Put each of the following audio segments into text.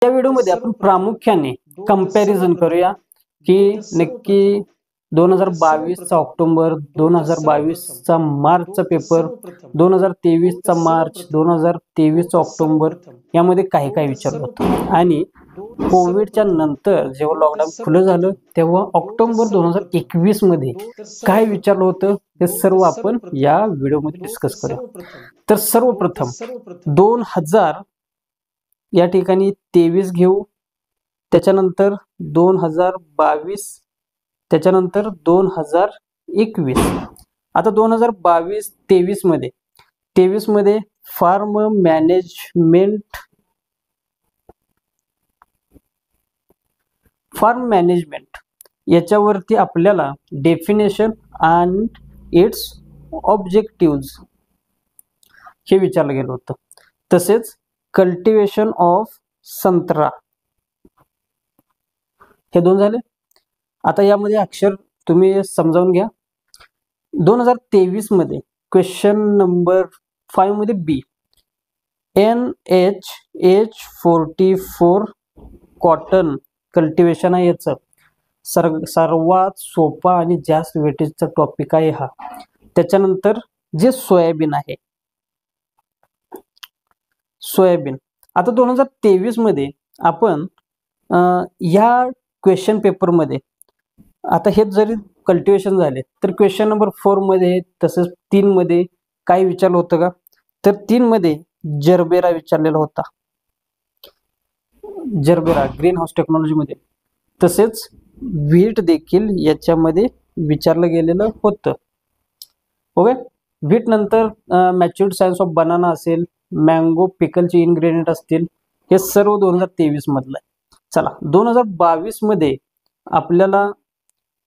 या व्हिडिओमध्ये आपण प्रामुख्याने कंपॅरिझन करूया की नक्की 2022 चा ऑक्टोबर, 2022 चा मार्चचा पेपर, 2023 चा मार्च, 2023 चा ऑक्टोबर यामध्ये काय काय विचारलं होतं आणि कोविडच्या नंतर जेव्हा लॉकडाऊन खुलं झालं तेव्हा ऑक्टोबर 2021 मध्ये काय विचारलं होतं हे सर्व आपण या व्हिडिओमध्ये डिस्कस करूया। तर सर्वप्रथम 2000 या ठिकाणी 23 घेऊ, त्याच्यानंतर 2022, त्याच्यानंतर 2021। आता 2022-23 मध्ये 23 मध्ये फार्म मॅनेजमेंट याच्यावरती आपल्याला डेफिनेशन अँड इट्स ऑब्जेक्टिव्हज हे विचारलं गेलं होतं। तसेच कल्टिवेशन ऑफ संत्रा हे दोन झाले। आता यामध्ये अक्षर तुम्ही समजावून घ्या। 2023 मध्ये क्वेश्चन नंबर 5 मध्ये बी NH44 कॉटन कल्टिवेशन आहे। याचं सर्वात सोपा आणि जास्त वेटेजचा टॉपिक आहे हा। त्याच्यानंतर जे सोयाबीन आहे, सोयाबीन आता 2023 मध्ये आपण या क्वेश्चन पेपर मध्ये आता हे जरी कल्टिवेशन झाले तर क्वेश्चन नंबर 4 मध्ये तसेच 3 मध्ये काय विचारलं होतं का, तर 3 मध्ये जरबेरा विचारलेला होता, जरबेरा ग्रीन हाऊस टेक्नॉलॉजी मध्ये। तसेच व्हीट देखील याच्यामध्ये विचारलं गेलेलं होतं। ओके, व्हीट नंतर मॅच्युअर्ड सायन्स ऑफ बनाना असेल, मँगो पिकलचे इन्ग्रेडियंट असतील, हे सर्व 2023 मधलं आहे। चला 2022 मध्ये आपल्याला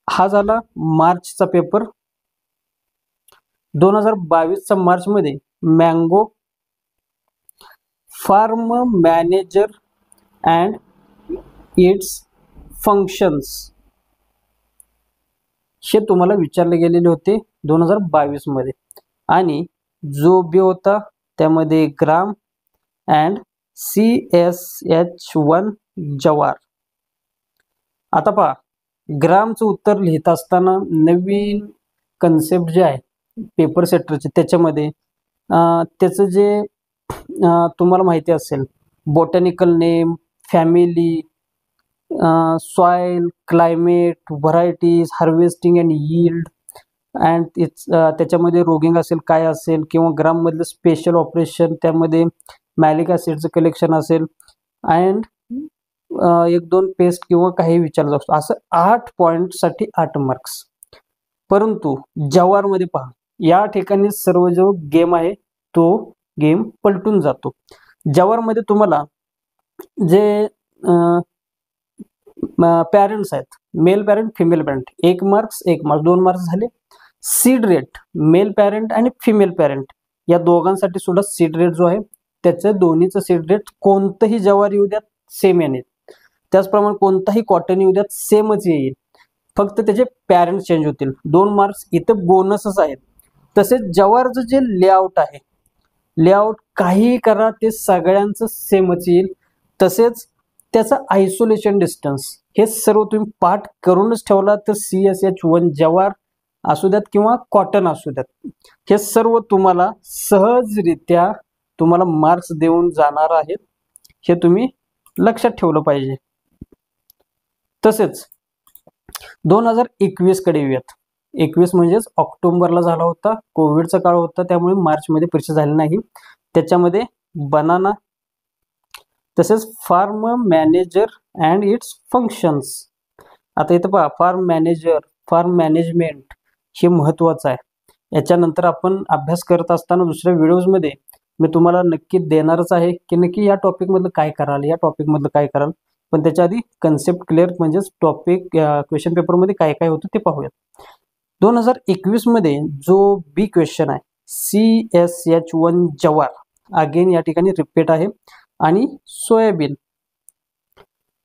हा झाला मार्चचा पेपर। 2022 चा मार्च मध्ये mango farm manager and its functions हे तुम्हाला विचारले गेलेले होते 2022 मध्ये। आणि जो बी होता त्यामध्ये ग्राम अँड CSH1 जवार। आता पहा, ग्रामचं उत्तर लिहित असताना नवीन कन्सेप्ट जे आहे पेपर सेटरचे त्याच्यामध्ये त्याचं जे तुम्हाला माहिती असेल botanical name, family, soil, climate, varieties, harvesting and yield and त्याच्यामध्ये रोगिंग असेल काय असेल, किंवा ग्राम मधलं स्पेशल ऑपरेशन, त्यामध्ये मॅलिक ॲसिडचं कलेक्शन असेल अँड 1-2 पेस्ट किंवा काही विचारलं असतो। असं 8 पॉईंटसाठी 8 मार्क्स। परंतु जवारमध्ये पहा, या ठिकाणी सर्व जो गेम आहे तो गेम पलटून जातो। जवारमध्ये तुम्हाला जे पॅरेंट्स आहेत, male parent, female parent, 1 marks 1 marks 2 marks झाले। सीड रेट, मेल पॅरेंट आणि फिमेल पॅरेंट या दोघांसाठी सुद्धा सीड रेट जो आहे त्याचं दोन्हीचं सीड रेट कोणतंही जवार येऊ द्यात सेम येईल, त्याचप्रमाणे कोणताही कॉटन येऊ द्यात सेमच येईल, फक्त त्याचे पॅरेंट चेंज होतील। 2 मार्क्स इथं बोनसच आहेत। तसेच जवारचं जे लेआउट आहे, लेआउट काही करा ते सगळ्यांचं सेमच येईल। तसेच त्याचं आयसोलेशन डिस्टन्स हे सर्व तुम्ही पाठ करूनच ठेवला तर CSH1 जवार असू द्यात किंवा कॉटन असू द्यात, हे सर्व तुम्हाला सहजरित्या तुम्हाला मार्क्स देऊन जाणार आहेत, हे तुम्ही लक्षात ठेवलं पाहिजे। तसेच 2021 कडे येऊयात। 21 म्हणजेच ऑक्टोबरला झाला होता, कोविडचा काळ होता, त्यामुळे मार्च मध्ये परीक्षा झाली नाही। त्याच्यामध्ये बनाना, तसेच farm manager and its functions. आता इथं पहा, फार्म मॅनेजर, फार्म मॅनेजमेंट हे महत्त्वाचं आहे। याच्यानंतर आपण अभ्यास करत असताना दुसऱ्या व्हिडिओजमध्ये मी तुम्हाला नक्की देणारच आहे की नक्की या टॉपिकमधलं काय कराल, या टॉपिकमधलं काय कराल, पण त्याच्या आधी कन्सेप्ट क्लिअर म्हणजेच टॉपिक क्वेश्चन पेपरमध्ये काय काय होतं ते पाहूयात। 2021 मध्ये जो बी क्वेश्चन आहे CSH1 जवार, अगेन या ठिकाणी रिपीट आहे, आणि सोयाबीन।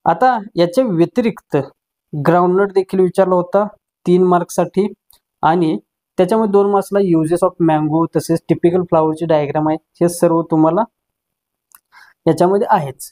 आता याच्या व्यतिरिक्त ग्राउंडनट देखील विचारला होता 3 मार्क्ससाठी, आणि त्याच्यामध्ये 2 मार्क्सला युजेस ऑफ मँगो तसेच टिपिकल फ्लावरची डायग्राम आहे, हे सर्व तुम्हाला याच्यामध्ये आहेच।